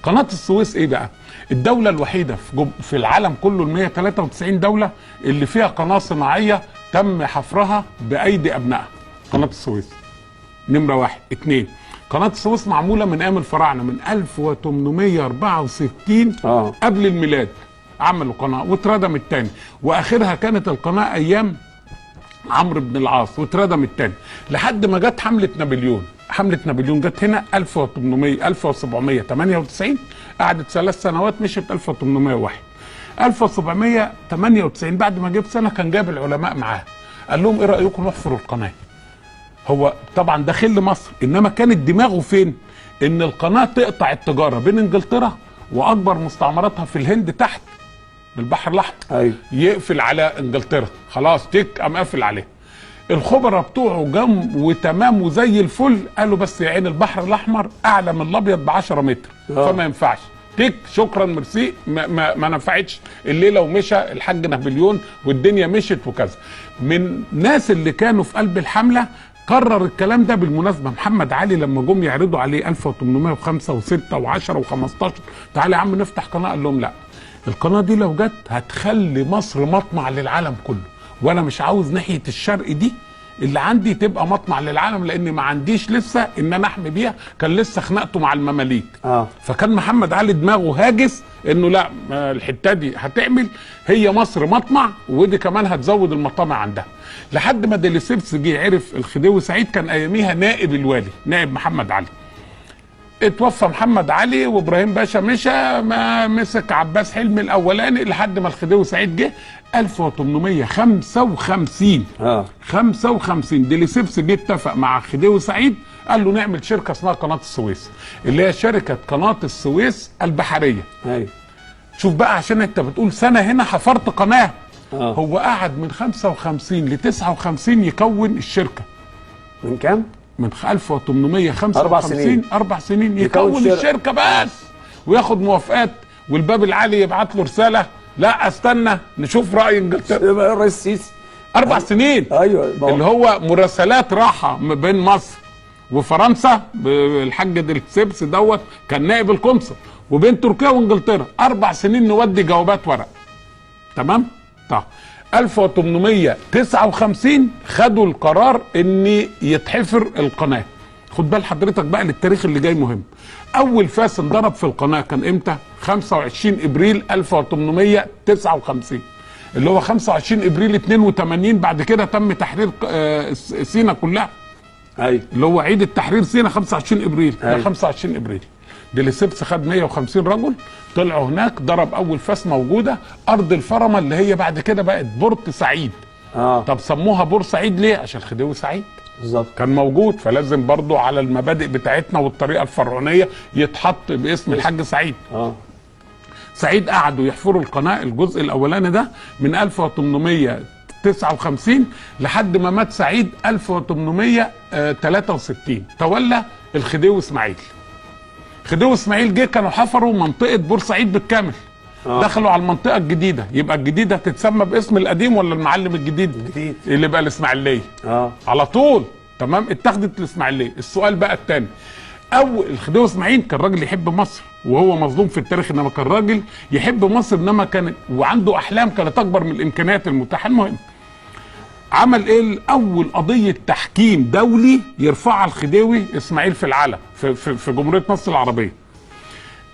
قناه السويس ايه بقى؟ الدوله الوحيده في العالم كله ال 193 دوله اللي فيها قناه صناعيه تم حفرها بايدي ابنائها. قناه السويس نمره واحد. اتنين، قناه السويس معموله من ايام الفراعنه من 1864 قبل الميلاد، عملوا قناه واتردمت تاني، واخرها كانت القناه ايام عمرو بن العاص واتردمت تاني لحد ما جت حمله نابليون. حمله نابليون جت هنا 1798، قعدت 3 سنوات، مشت 1801. 1798 بعد ما جاب سنه كان جاب العلماء معاه، قال لهم ايه رايكم نحفر القناه؟ هو طبعا داخل لمصر، انما كانت دماغه فين؟ ان القناه تقطع التجاره بين انجلترا واكبر مستعمراتها في الهند تحت بالبحر الاحمر. أيوة. يقفل على انجلترا، خلاص تك قام قافل عليه. الخبراء بتوعه جم وتمام وزي الفل، قالوا بس يا عين البحر الاحمر اعلى من الابيض ب10 متر، فما ينفعش. تك شكرا ميرسي، ما نفعتش الليله، ومشى الحاج نابليون والدنيا مشت وكذا. من الناس اللي كانوا في قلب الحمله قرر الكلام ده بالمناسبه محمد علي لما جم يعرضوا عليه 1805 و6 و10 و15 تعالى يا عم نفتح قناه، قال لهم لا، القناه دي لو جت هتخلي مصر مطمع للعالم كله، وانا مش عاوز ناحيه الشرق دي اللي عندي تبقى مطمع للعالم، لان ما عنديش لسه ان انا احمي بيها، كان لسه خناقته مع المماليك. فكان محمد علي دماغه هاجس انه لا، الحته دي هتعمل هي مصر مطمع، ودي كمان هتزود المطامع عندها. لحد ما ديليسيبس جه عرف الخديوي سعيد، كان اياميها نائب الوالي، نائب محمد علي. اتوفى محمد علي وابراهيم باشا مشى، ما مسك عباس حلمي الاولاني لحد ما الخديوي سعيد جه 1855. 55 ديليسيبس جه اتفق مع الخديوي سعيد، قال له نعمل شركه اسمها قناه السويس، اللي هي شركه قناه السويس البحريه. ايوه. شوف بقى، عشان انت بتقول سنه هنا حفرت قناه، هو قعد من 55 ل 59 يكون الشركه. من كام؟ من 1855 4 سنين يكون الشركه بس، وياخد موافقات، والباب العالي يبعت له رساله لا استنى نشوف راي انجلترا. يبقى الرئيس السيسي 4 سنين. ايوه، اللي هو مراسلات راحه ما بين مصر وفرنسا، الحاج ديليسيبس دوت كان نائب القنصل، وبين تركيا وانجلترا 4 سنين نودي جوابات ورق. تمام؟ طب 1859 خدوا القرار ان يتحفر القناه. خد بال حضرتك بقى للتاريخ اللي جاي مهم. اول فاس انضرب في القناه كان امتى؟ 25 ابريل 1859، اللي هو 25 ابريل 82. بعد كده تم تحرير سينا كلها. ايوه. اللي هو عيد التحرير سينا 25 ابريل. ده 25 ابريل. ديليسيبس خد 150 رجل طلعوا هناك، ضرب اول فاس موجوده ارض الفرمه اللي هي بعد كده بقت بورت سعيد. طب سموها بورسعيد ليه؟ عشان الخديوي سعيد بالظبط كان موجود، فلازم برضو على المبادئ بتاعتنا والطريقه الفرعونيه يتحط باسم الحاج سعيد. سعيد قعدوا يحفروا القناه الجزء الاولاني ده من 1859 لحد ما مات سعيد 1863. تولى الخديوي اسماعيل. خديوي اسماعيل جه كانوا حفروا منطقه بورسعيد بالكامل. دخلوا على المنطقه الجديده، يبقى الجديده تتسمى باسم القديم ولا المعلم الجديد؟ الجديد اللي بقى الاسماعيليه. على طول. تمام، اتخذت الاسماعيليه. السؤال بقى الثاني، اول الخديوي اسماعيل كان راجل يحب مصر، وهو مظلوم في التاريخ، انما كان راجل يحب مصر، انما كان وعنده احلام كانت اكبر من الامكانيات المتاحه. المهم عمل ايه؟ اول قضيه تحكيم دولي يرفعها الخديوي اسماعيل في العالم في جمهوريه مصر العربيه.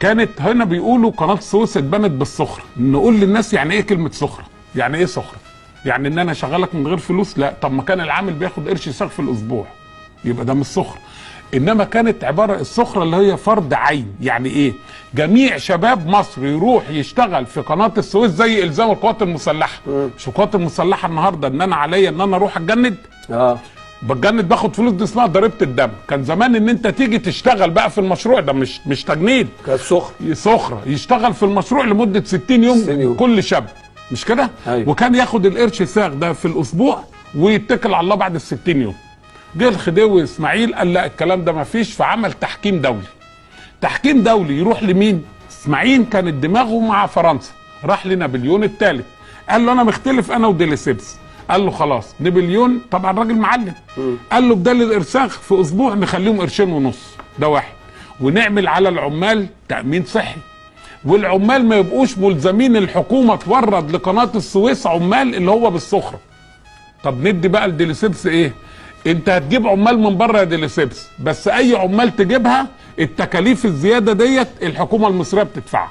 كانت هنا بيقولوا قناه السويس اتبنت بالسخره. نقول للناس يعني ايه كلمه سخره؟ يعني ايه سخره؟ يعني ان انا شغالك من غير فلوس؟ لا. طب ما كان العامل بياخد قرش ساغ في الاسبوع، يبقى ده مش سخره. انما كانت عباره السخره اللي هي فرض عين. يعني ايه؟ جميع شباب مصر يروح يشتغل في قناه السويس زي الزام القوات المسلحه. مش القوات المسلحه النهارده ان انا عليا ان انا اروح اتجند؟ بتجند باخد فلوس، دي اسمها ضريبه الدم. كان زمان ان انت تيجي تشتغل بقى في المشروع ده مش تجنيد، كانت سخره يشتغل في المشروع لمده 60 يوم كل شاب، مش كده؟ وكان ياخد القرش ساغ ده في الاسبوع ويتكل على الله بعد ال 60 يوم. جه الخديوي اسماعيل قال لا الكلام ده ما فيش، فعمل تحكيم دولي. تحكيم دولي يروح لمين؟ اسماعيل كانت دماغه مع فرنسا، راح لنابليون الثالث قال له انا مختلف انا وديليسيبس. قال له خلاص. نابليون طبعا راجل معلم، قال له بدل الارساخ في اسبوع نخليهم قرشين ونص، ده واحد. ونعمل على العمال تأمين صحي، والعمال ما يبقوش ملزمين الحكومة تورد لقناة السويس عمال اللي هو بالسخرة. طب ندي بقى لديليسيبس ايه؟ انت هتجيب عمال من بره يا ديليسيبس، بس اي عمال تجيبها التكاليف الزيادة ديت الحكومة المصرية بتدفعها.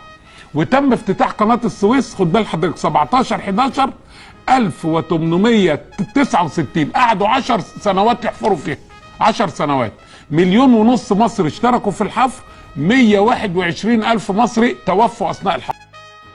وتم افتتاح قناة السويس، خد بال حضرتك 17/11/1869، قعدوا 10 سنوات يحفروا فيها، 10 سنوات. 1.5 مليون مصري اشتركوا في الحفر، 121,000 مصري توفوا اثناء الحفر.